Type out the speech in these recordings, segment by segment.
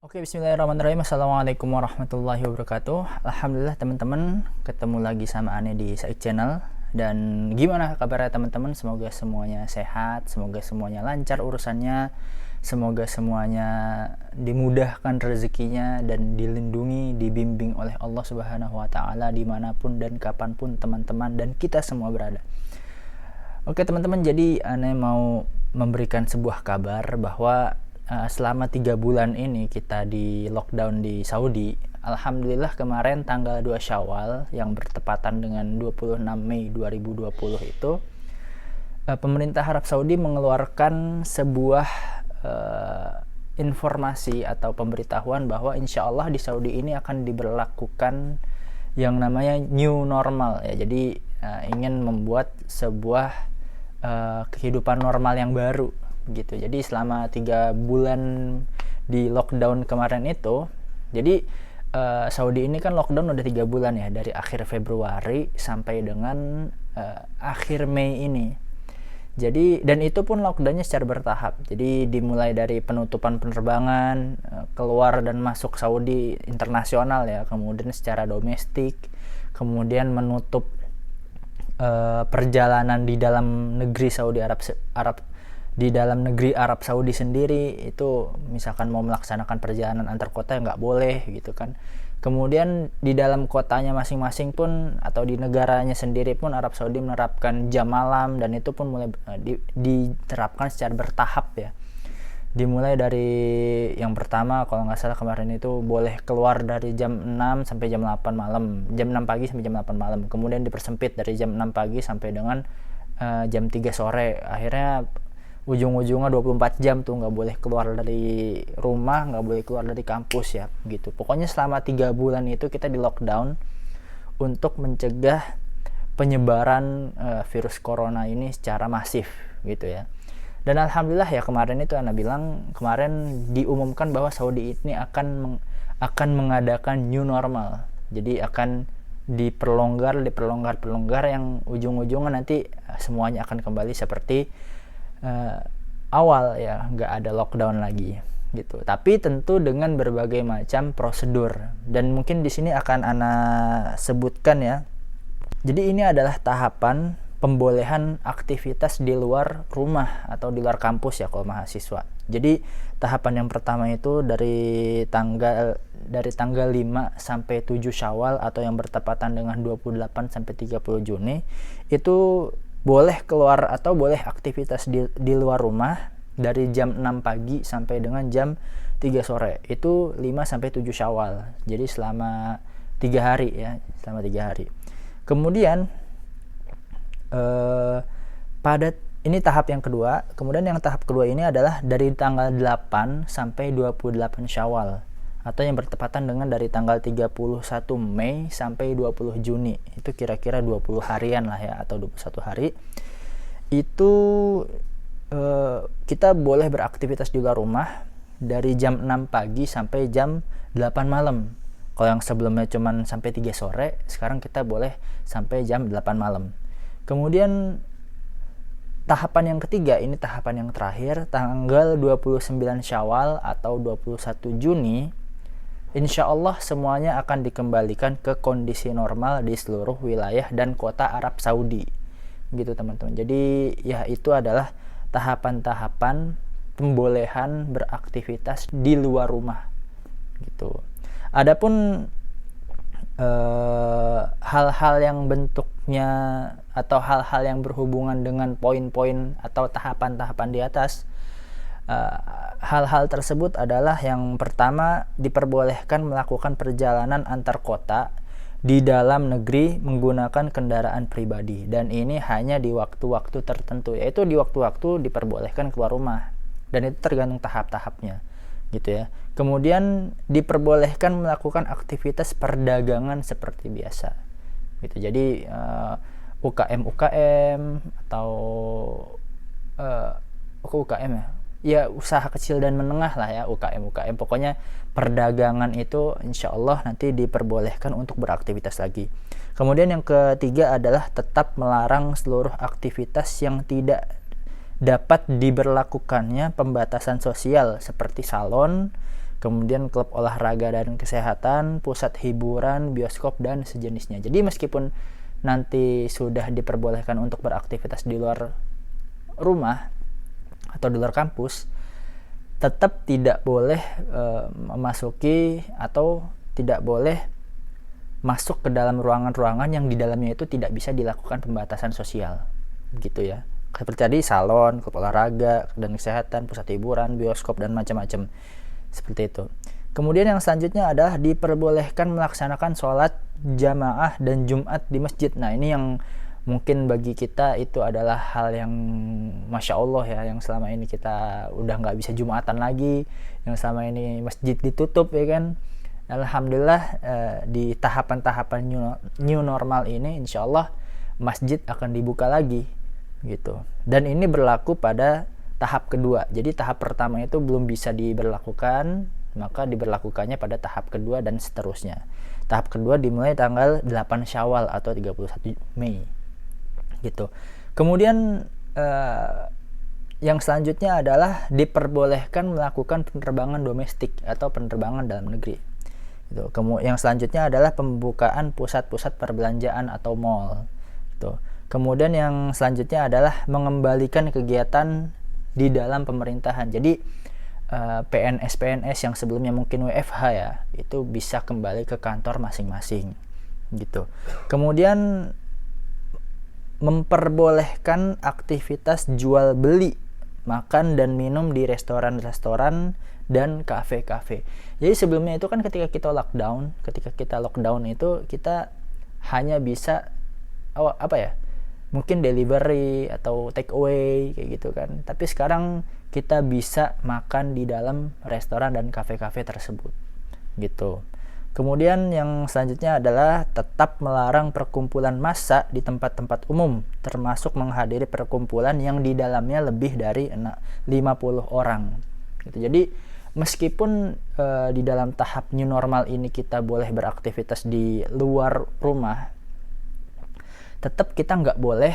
Oke, bismillahirrahmanirrahim. Assalamualaikum warahmatullahi wabarakatuh. Alhamdulillah teman-teman, ketemu lagi sama Ane di Said Channel. Dan gimana kabarnya teman-teman? Semoga semuanya sehat, semoga semuanya lancar urusannya, semoga semuanya dimudahkan rezekinya dan dilindungi, dibimbing oleh Allah Subhanahu wa Ta'ala dimanapun dan kapanpun teman-teman dan kita semua berada. Oke teman-teman, jadi Ane mau memberikan sebuah kabar bahwa selama 3 bulan ini kita di lockdown di Saudi. Alhamdulillah kemarin tanggal 2 Syawal yang bertepatan dengan 26 Mei 2020 itu pemerintah Arab Saudi mengeluarkan sebuah informasi atau pemberitahuan bahwa insya Allah di Saudi ini akan diberlakukan yang namanya new normal ya. Jadi ingin membuat sebuah kehidupan normal yang baru gitu. Jadi selama 3 bulan di lockdown kemarin itu, jadi Saudi ini kan lockdown udah 3 bulan ya, dari akhir Februari sampai dengan akhir Mei ini. Jadi dan itu pun lockdownnya secara bertahap. Jadi dimulai dari penutupan penerbangan keluar dan masuk Saudi internasional ya, kemudian secara domestik, kemudian menutup perjalanan di dalam negeri di dalam negeri Arab Saudi sendiri. Itu misalkan mau melaksanakan perjalanan antar kota nggak boleh gitu kan. Kemudian di dalam kotanya masing-masing pun atau di negaranya sendiri pun Arab Saudi menerapkan jam malam, dan itu pun mulai diterapkan secara bertahap ya. Dimulai dari yang pertama kalau nggak salah kemarin itu boleh keluar dari jam 6 sampai jam 8 malam, jam 6 pagi sampai jam 8 malam. Kemudian dipersempit dari jam 6 pagi sampai dengan jam 3 sore. Akhirnya ujung-ujungnya 24 jam tuh nggak boleh keluar dari rumah, nggak boleh keluar dari kampus ya gitu. Pokoknya selama 3 bulan itu kita di lockdown untuk mencegah penyebaran virus corona ini secara masif gitu ya. Dan alhamdulillah ya kemarin itu Ana bilang, kemarin diumumkan bahwa Saudi ini akan mengadakan new normal. Jadi akan diperlonggar yang ujung-ujungnya nanti semuanya akan kembali seperti awal ya, nggak ada lockdown lagi gitu. Tapi tentu dengan berbagai macam prosedur, dan mungkin di sini akan Ana sebutkan ya. Jadi ini adalah tahapan pembolehan aktivitas di luar rumah atau di luar kampus ya kalau mahasiswa. Jadi tahapan yang pertama itu dari tanggal 5 sampai 7 Syawal atau yang bertepatan dengan 28 sampai 30 Juni itu boleh keluar atau boleh aktivitas di luar rumah dari jam 6 pagi sampai dengan jam 3 sore. Itu 5 sampai 7 Syawal. Jadi selama 3 hari ya, selama 3 hari. Kemudian pada ini tahap yang kedua. Kemudian yang tahap kedua ini adalah dari tanggal 8 sampai 28 Syawal atau yang bertepatan dengan dari tanggal 31 Mei sampai 20 Juni. Itu kira-kira 20 harian lah ya, atau 21 hari. Itu kita boleh beraktivitas di luar rumah dari jam 6 pagi sampai jam 8 malam. Kalau yang sebelumnya cuman sampai 3 sore, sekarang kita boleh sampai jam 8 malam. Kemudian tahapan yang ketiga, ini tahapan yang terakhir, tanggal 29 Syawal atau 21 Juni, insya Allah semuanya akan dikembalikan ke kondisi normal di seluruh wilayah dan kota Arab Saudi gitu teman-teman. Jadi ya itu adalah tahapan-tahapan pembolehan beraktivitas di luar rumah gitu. Adapun hal-hal yang bentuknya atau hal-hal yang berhubungan dengan poin-poin atau tahapan-tahapan di atas, hal-hal tersebut adalah yang pertama, diperbolehkan melakukan perjalanan antar kota di dalam negeri menggunakan kendaraan pribadi, dan ini hanya di waktu-waktu tertentu, yaitu di waktu-waktu diperbolehkan keluar rumah, dan itu tergantung tahap-tahapnya gitu ya. Kemudian diperbolehkan melakukan aktivitas perdagangan seperti biasa gitu. Jadi UKM atau UKM ya usaha kecil dan menengah lah ya, UKM pokoknya perdagangan itu insya Allah nanti diperbolehkan untuk beraktivitas lagi. Kemudian yang ketiga adalah tetap melarang seluruh aktivitas yang tidak dapat diberlakukannya pembatasan sosial seperti salon, kemudian klub olahraga dan kesehatan, pusat hiburan, bioskop dan sejenisnya. Jadi meskipun nanti sudah diperbolehkan untuk beraktivitas di luar rumah atau di luar kampus, tetap tidak boleh memasuki atau tidak boleh masuk ke dalam ruangan-ruangan yang di dalamnya itu tidak bisa dilakukan pembatasan sosial, gitu ya. Seperti tadi salon, klub olahraga dan kesehatan, pusat hiburan, bioskop dan macam-macam. Seperti itu. Kemudian yang selanjutnya adalah diperbolehkan melaksanakan sholat jamaah dan Jumat di masjid. Nah, ini yang mungkin bagi kita itu adalah hal yang Masya Allah ya, yang selama ini kita udah nggak bisa Jumatan lagi, yang selama ini masjid ditutup ya kan. Alhamdulillah di tahapan-tahapan new normal ini insya Allah masjid akan dibuka lagi gitu. Dan ini berlaku pada tahap kedua. Jadi tahap pertama itu belum bisa diberlakukan, maka diberlakukannya pada tahap kedua dan seterusnya. Tahap kedua dimulai tanggal 8 Syawal atau 31 Mei. Gitu. Kemudian yang selanjutnya adalah diperbolehkan melakukan penerbangan domestik atau penerbangan dalam negeri. Gitu. Yang selanjutnya adalah pembukaan pusat-pusat perbelanjaan atau mall. Gitu. Kemudian yang selanjutnya adalah mengembalikan kegiatan di dalam pemerintahan. Jadi PNS yang sebelumnya mungkin WFH ya, itu bisa kembali ke kantor masing-masing gitu. Kemudian memperbolehkan aktivitas jual beli, makan dan minum di restoran-restoran dan kafe-kafe. Jadi sebelumnya itu kan ketika kita lockdown itu kita hanya bisa mungkin delivery atau take away kayak gitu kan. Tapi sekarang kita bisa makan di dalam restoran dan kafe-kafe tersebut gitu. Kemudian yang selanjutnya adalah tetap melarang perkumpulan massa di tempat-tempat umum, termasuk menghadiri perkumpulan yang di dalamnya lebih dari 50 orang gitu. Jadi meskipun di dalam tahap new normal ini kita boleh beraktivitas di luar rumah, tetap kita nggak boleh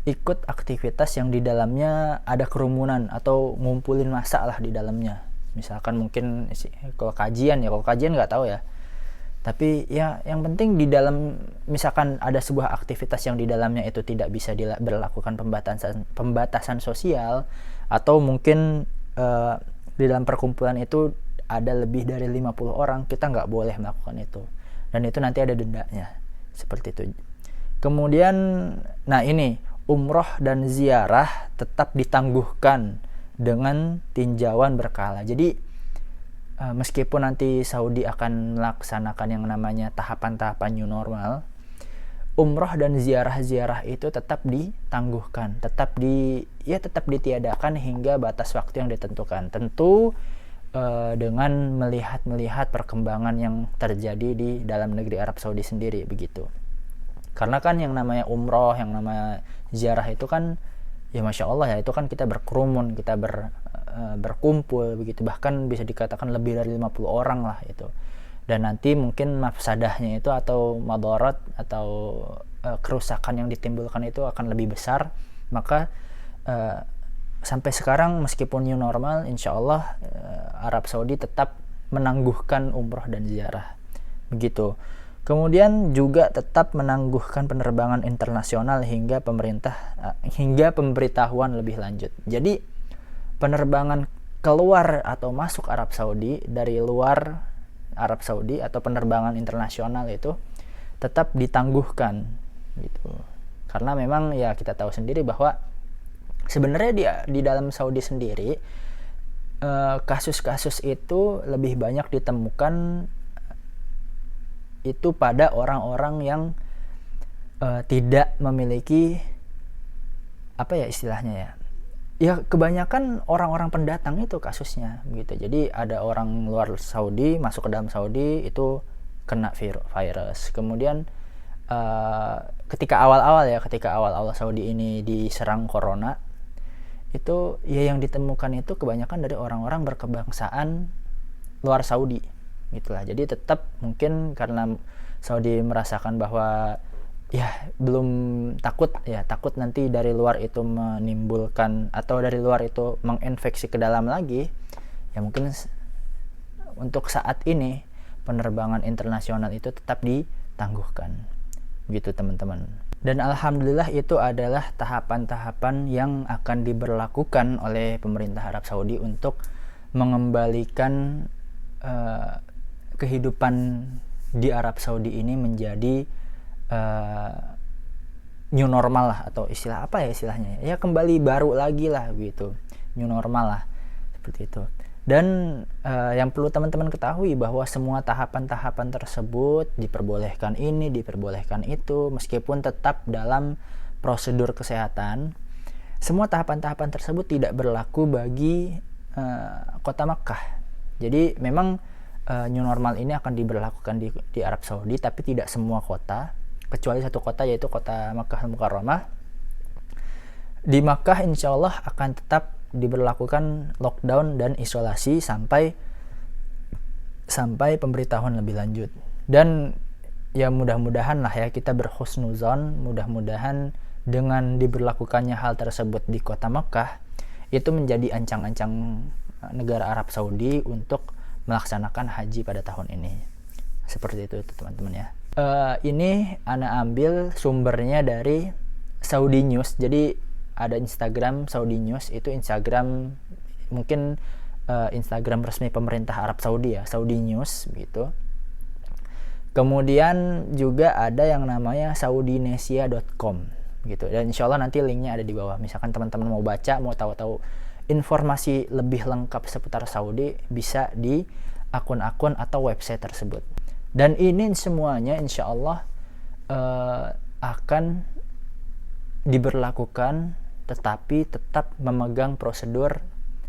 ikut aktivitas yang di dalamnya ada kerumunan atau ngumpulin massa lah di dalamnya. Misalkan mungkin kalau kajian nggak tahu ya. Tapi ya yang penting di dalam misalkan ada sebuah aktivitas yang di dalamnya itu tidak bisa berlakukan pembatasan sosial, atau mungkin di dalam perkumpulan itu ada lebih dari 50 orang, kita nggak boleh melakukan itu. Dan itu nanti ada dendanya. Seperti itu. Kemudian, nah ini, umroh dan ziarah tetap ditangguhkan dengan tinjauan berkala. Jadi, meskipun nanti Saudi akan melaksanakan yang namanya tahapan-tahapan new normal, umroh dan ziarah-ziarah itu tetap ditangguhkan, tetap ditiadakan hingga batas waktu yang ditentukan. Tentu dengan melihat perkembangan yang terjadi di dalam negeri Arab Saudi sendiri begitu. Karena kan yang namanya umroh, yang namanya ziarah itu kan ya Masya Allah ya, itu kan kita berkerumun, kita berkumpul begitu, bahkan bisa dikatakan lebih dari 50 orang lah itu. Dan nanti mungkin mafsadahnya itu atau madarat atau kerusakan yang ditimbulkan itu akan lebih besar. Maka sampai sekarang meskipun new normal, insya Allah Arab Saudi tetap menangguhkan umroh dan ziarah begitu. Kemudian juga tetap menangguhkan penerbangan internasional hingga pemberitahuan lebih lanjut. Jadi penerbangan keluar atau masuk Arab Saudi dari luar Arab Saudi atau penerbangan internasional itu tetap ditangguhkan gitu. Karena memang ya kita tahu sendiri bahwa sebenarnya di dalam Saudi sendiri kasus-kasus itu lebih banyak ditemukan itu pada orang-orang yang tidak memiliki apa ya istilahnya ya kebanyakan orang-orang pendatang itu kasusnya gitu. Jadi ada orang luar Saudi masuk ke dalam Saudi itu kena virus. Kemudian ketika awal-awal Saudi ini diserang corona, itu ya yang ditemukan itu kebanyakan dari orang-orang berkebangsaan luar Saudi gitulah. Jadi tetap mungkin karena Saudi merasakan bahwa ya belum takut nanti dari luar itu menimbulkan atau dari luar itu menginfeksi ke dalam lagi, ya mungkin untuk saat ini penerbangan internasional itu tetap ditangguhkan, gitu teman-teman. Dan alhamdulillah itu adalah tahapan-tahapan yang akan diberlakukan oleh pemerintah Arab Saudi untuk mengembalikan kehidupan di Arab Saudi ini menjadi new normal lah, atau istilah apa ya istilahnya, ya kembali baru lagi lah gitu, new normal lah seperti itu. Dan yang perlu teman-teman ketahui bahwa semua tahapan-tahapan tersebut diperbolehkan ini, diperbolehkan itu, meskipun tetap dalam prosedur kesehatan. Semua tahapan-tahapan tersebut tidak berlaku bagi kota Makkah. Jadi memang new normal ini akan diberlakukan di Arab Saudi, tapi tidak semua kota, kecuali satu kota, yaitu kota Makkah Al-Mukarramah. Di Makkah insya Allah akan tetap diberlakukan lockdown dan isolasi sampai pemberitahuan lebih lanjut. Dan ya mudah-mudahan lah ya, kita berhusnuzon, mudah-mudahan dengan diberlakukannya hal tersebut di kota Makkah itu menjadi ancang-ancang negara Arab Saudi untuk melaksanakan haji pada tahun ini. Seperti itu teman-teman ya. Ini ana ambil sumbernya dari Saudi News. Jadi ada Instagram Saudi News, itu Instagram mungkin Instagram resmi pemerintah Arab Saudi ya, Saudi News gitu. Kemudian juga ada yang namanya saudinesia.com gitu. Dan insya Allah nanti linknya ada di bawah. Misalkan teman-teman mau baca, mau tahu-tahu informasi lebih lengkap seputar Saudi, bisa di akun-akun atau website tersebut. Dan ini semuanya insya Allah akan diberlakukan, tetapi tetap memegang prosedur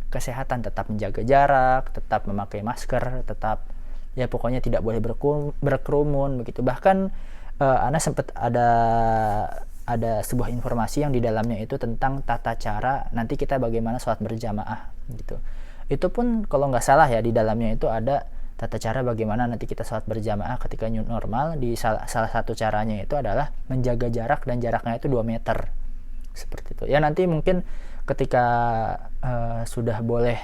kesehatan, tetap menjaga jarak, tetap memakai masker, tetap ya pokoknya tidak boleh berkerumun begitu. Bahkan Ana sempat ada sebuah informasi yang di dalamnya itu tentang tata cara nanti kita bagaimana sholat berjamaah gitu. Itu pun kalau nggak salah ya, di dalamnya itu ada tata cara bagaimana nanti kita sholat berjamaah ketika new normal. Di salah satu caranya itu adalah menjaga jarak, dan jaraknya itu 2 meter. Seperti itu ya. Nanti mungkin ketika sudah boleh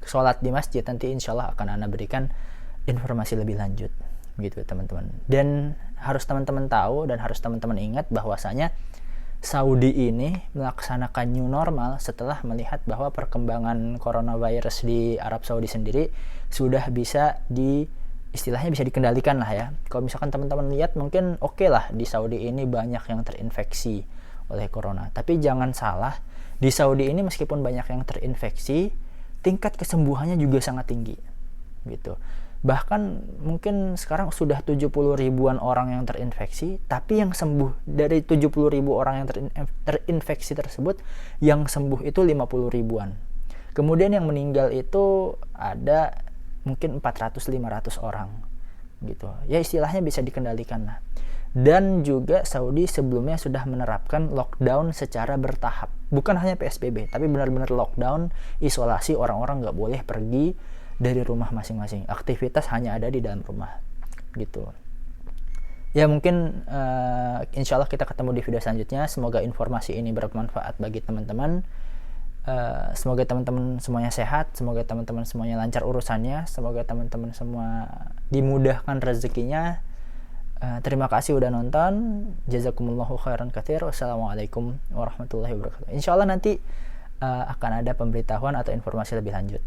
sholat di masjid, nanti insya Allah akan Ana berikan informasi lebih lanjut gitu teman-teman. Dan harus teman-teman tahu dan harus teman-teman ingat bahwasanya Saudi ini melaksanakan new normal setelah melihat bahwa perkembangan coronavirus di Arab Saudi sendiri sudah bisa istilahnya bisa dikendalikan lah ya. Kalau misalkan teman-teman lihat mungkin oke lah, di Saudi ini banyak yang terinfeksi oleh corona. Tapi jangan salah, di Saudi ini meskipun banyak yang terinfeksi, tingkat kesembuhannya juga sangat tinggi gitu. Bahkan mungkin sekarang sudah 70 ribuan orang yang terinfeksi, tapi yang sembuh dari 70 ribu orang yang terinfeksi tersebut, yang sembuh itu 50 ribuan. Kemudian yang meninggal itu ada mungkin 400-500 orang gitu. Ya istilahnya bisa dikendalikan lah. Dan juga Saudi sebelumnya sudah menerapkan lockdown secara bertahap. Bukan hanya PSBB, tapi benar-benar lockdown, isolasi, orang-orang nggak boleh pergi dari rumah masing-masing. Aktivitas hanya ada di dalam rumah gitu. Ya mungkin insya Allah kita ketemu di video selanjutnya. Semoga informasi ini bermanfaat bagi teman-teman. Semoga teman-teman semuanya sehat, semoga teman-teman semuanya lancar urusannya, semoga teman-teman semua dimudahkan rezekinya. Terima kasih udah nonton. Jazakumullahu khairan katsir. Wassalamualaikum warahmatullahi wabarakatuh. Insya Allah nanti akan ada pemberitahuan atau informasi lebih lanjut.